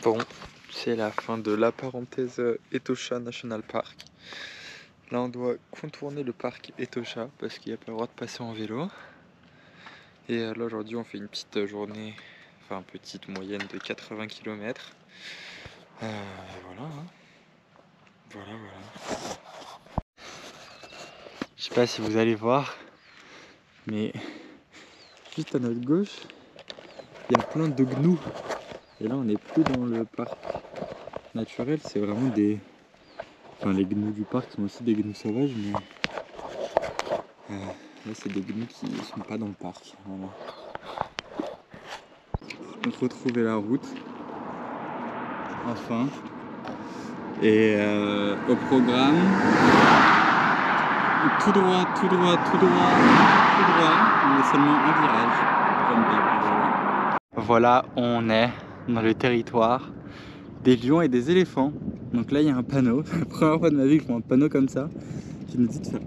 Bon, c'est la fin de la parenthèse Etosha National Park. Là, on doit contourner le parc Etosha parce qu'il n'y a pas le droit de passer en vélo. Et là, aujourd'hui, on fait une petite journée, enfin petite moyenne de 80 km. Voilà, hein. Voilà. Je sais pas si vous allez voir, mais juste à notre gauche, il y a plein de gnous. Et là, on n'est plus dans le parc naturel, c'est vraiment des... Enfin, les gnous du parc sont aussi des gnous sauvages, mais là, c'est des gnous qui ne sont pas dans le parc. Voilà. On retrouver la route, enfin. Et au programme, tout droit, on est seulement un virage. Comme d'hab, voilà, on est dans le territoire des lions et des éléphants. Donc là, il y a un panneau, la première fois de ma vie que je vois un panneau comme ça, qui nous dit de faire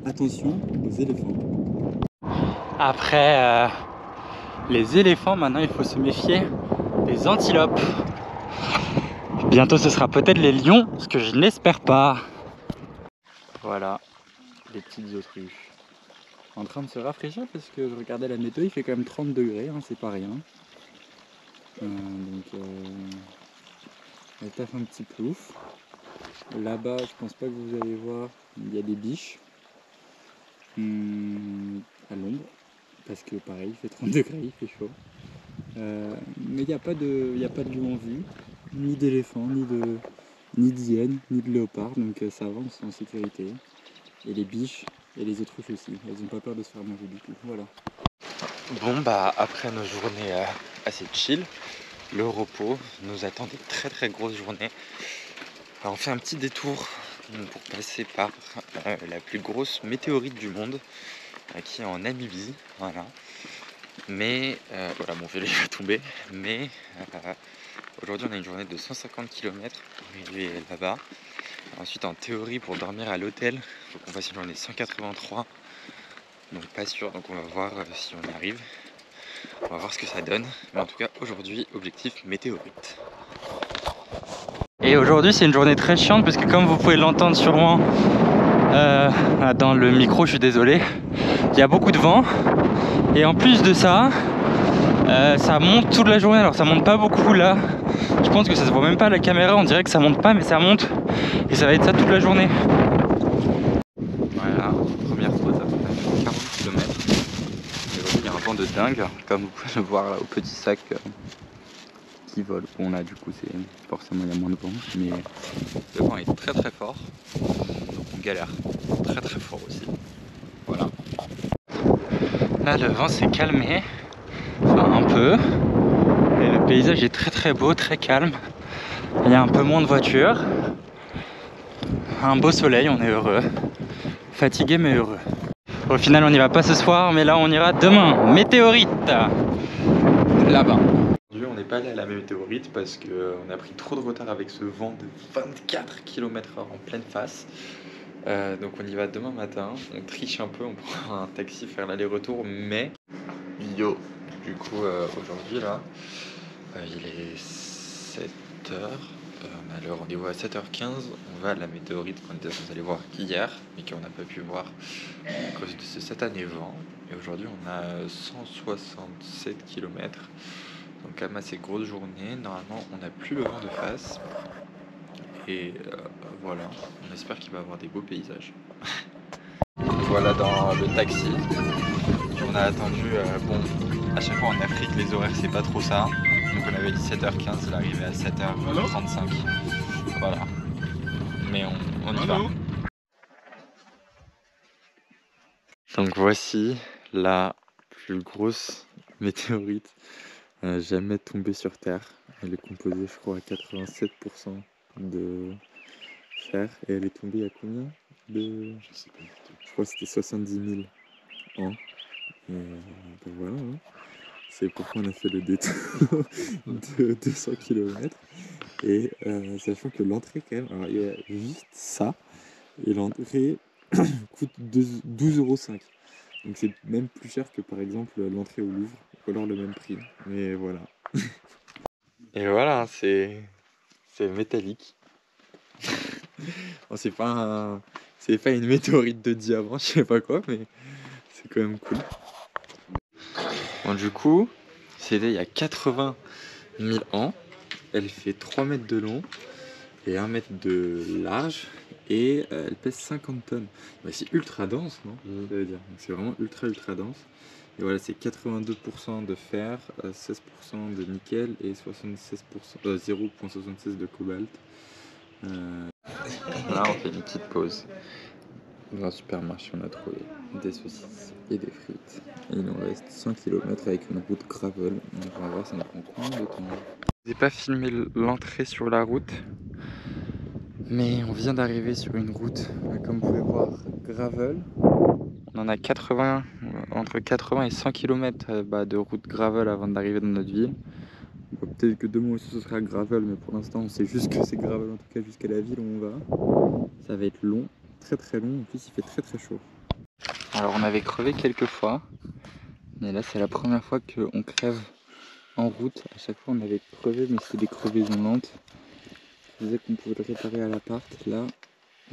attention aux éléphants. Après les éléphants, maintenant il faut se méfier des antilopes. Bientôt ce sera peut-être les lions, ce que je n'espère pas. Voilà, les petites autruches. En train de se rafraîchir parce que je regardais la météo, il fait quand même 30 degrés, hein, c'est pas rien. Elle taffe un petit plouf. Là-bas, je pense pas que vous allez voir, il y a des biches à l'ombre. Parce que pareil, il fait 30 degrés, il fait chaud. Mais il n'y a pas de lion en vue, ni d'éléphant, ni d'hyène, ni de léopard, donc ça avance en sécurité. Et les biches et les autruches aussi, elles n'ont pas peur de se faire manger du tout. Voilà. Bon bah après nos journées assez chill, le repos nous attend des très grosses journées. Alors, on fait un petit détour pour passer par la plus grosse météorite du monde, qui est en Namibie, voilà. Mais voilà, mon vélo va tomber, mais aujourd'hui on a une journée de 150 km pour arriver là-bas. Ensuite, en théorie, pour dormir à l'hôtel, il faut qu'on fasse une journée 183, donc pas sûr, donc on va voir si on y arrive. On va voir ce que ça donne, mais en tout cas aujourd'hui, objectif météorite. Et aujourd'hui c'est une journée très chiante parce que comme vous pouvez l'entendre sûrement dans le micro, je suis désolé, il y a beaucoup de vent et en plus de ça, ça monte toute la journée. Alors ça monte pas beaucoup là, je pense que ça se voit même pas à la caméra, on dirait que ça monte pas mais ça monte et ça va être ça toute la journée. Voilà, première fois ça fait 40 km. Il y a un vent de dingue, comme vous pouvez le voir là au petit sac qui vole. Bon là du coup c'est forcément il y a moins de vent, mais le vent est très fort, donc on galère très fort aussi. Voilà. Là le vent s'est calmé, enfin un peu, et le paysage est très beau, très calme. Il y a un peu moins de voitures, un beau soleil, on est heureux, fatigué mais heureux. Au final on n'y va pas ce soir, mais là on ira demain. Météorite là-bas. Aujourd'hui on n'est pas allé à la météorite parce qu'on a pris trop de retard avec ce vent de 24 km/h en pleine face. Donc on y va demain matin, on triche un peu, on prend un taxi faire l'aller-retour, mais yo, du coup aujourd'hui là, il est 7h, on a le rendez-vous à 7h15, on va à la météorite qu'on était censé aller voir hier, mais qu'on n'a pas pu voir à cause de ce satané vent. Et aujourd'hui on a 167 km, donc quand même assez grosse journée. Normalement on n'a plus le vent de face. Et voilà, on espère qu'il va y avoir des beaux paysages. Voilà dans le taxi. On a attendu, bon, à chaque fois en Afrique les horaires c'est pas trop ça. Donc on avait dit 7h15, il est arrivé à 7h35. Voilà. Mais on y va. Donc voici la plus grosse météorite jamais tombée sur Terre. Elle est composée je crois à 87% de fer et elle est tombée à combien de... Je sais pas. Je crois que c'était 70 000 ans. Et ben voilà, hein. C'est pourquoi on a fait le détour de 200 km. Et sachant que l'entrée quand même, alors il y a juste ça, et l'entrée coûte 12,05 €. Donc c'est même plus cher que par exemple l'entrée au Louvre, ou alors le même prix. Mais voilà. Et voilà, c'est métallique. Bon, c'est pas une météorite de diamant, je sais pas quoi, mais c'est quand même cool. Bon, du coup, c'était il y a 80 000 ans. Elle fait 3 mètres de long et 1 mètre de large et elle pèse 50 tonnes. Bah, c'est ultra dense, non? Ça veut dire. Donc, c'est vraiment ultra dense. Et voilà, c'est 82% de fer, 16% de nickel et 0,76 de cobalt. Là, on fait une petite pause. Dans un supermarché, on a trouvé des saucisses et des frites. Et il nous reste 100 km avec une route gravel. Donc on va voir, ça nous prend combien de temps. J'ai pas filmé l'entrée sur la route, mais on vient d'arriver sur une route, comme vous pouvez voir, gravel. On en a 80, entre 80 et 100 km de route gravel avant d'arriver dans notre ville. Peut-être que demain aussi ce sera gravel, mais pour l'instant on sait juste que c'est gravel, en tout cas jusqu'à la ville où on va. Ça va être long, très long, en plus il fait très chaud. Alors on avait crevé quelques fois, mais là c'est la première fois qu'on crève en route. À chaque fois on avait crevé, mais c'était des crevaisons lentes. Je disais qu'on pouvait le réparer à l'appart. Là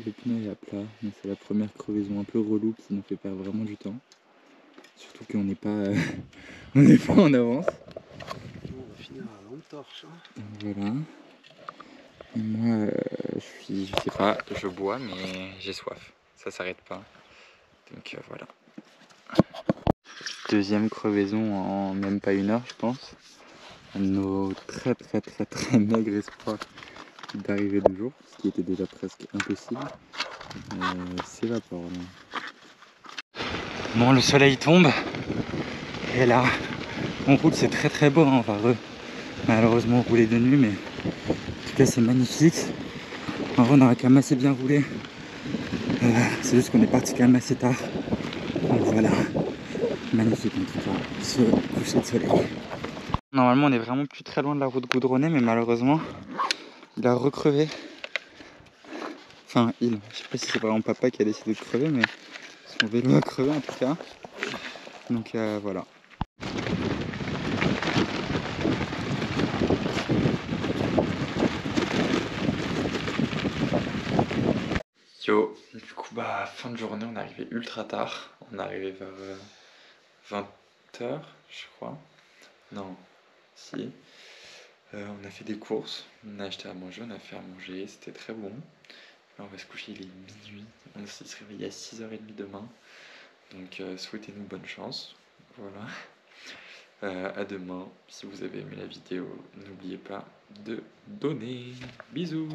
le pneu est à plat, mais c'est la première crevaison un peu relou qui nous fait perdre vraiment du temps. Surtout qu'on n'est pas, on n'est pas en avance. On va finir à lampe torche. Voilà. Et moi je sais pas, je bois mais j'ai soif. Ça s'arrête pas. Donc voilà. Deuxième crevaison en même pas une heure je pense. Nos très maigres espoirs d'arriver de jour, ce qui était déjà presque impossible, s'évapore. Bon, le soleil tombe et là on roule, c'est très beau, hein. On va malheureusement rouler de nuit, mais en tout cas c'est magnifique. En vrai on aurait quand même assez bien roulé, c'est juste qu'on est parti quand même assez tard. Donc voilà, magnifique en tout cas, ce coucher de soleil. Normalement on est vraiment plus très loin de la route goudronnée, mais malheureusement il a recrevé. Enfin je sais pas si c'est vraiment papa qui a décidé de crever, mais son vélo a crevé en tout cas. Donc voilà. Yo, du coup fin de journée, on est arrivé ultra tard. On est arrivé vers 20h je crois. Non, si. On a fait des courses, on a acheté à manger, on a fait à manger, c'était très bon. Là on va se coucher, il est minuit. On va se réveiller à 6h30 demain. Donc souhaitez-nous bonne chance. Voilà. À demain. Si vous avez aimé la vidéo, n'oubliez pas de donner. Bisous.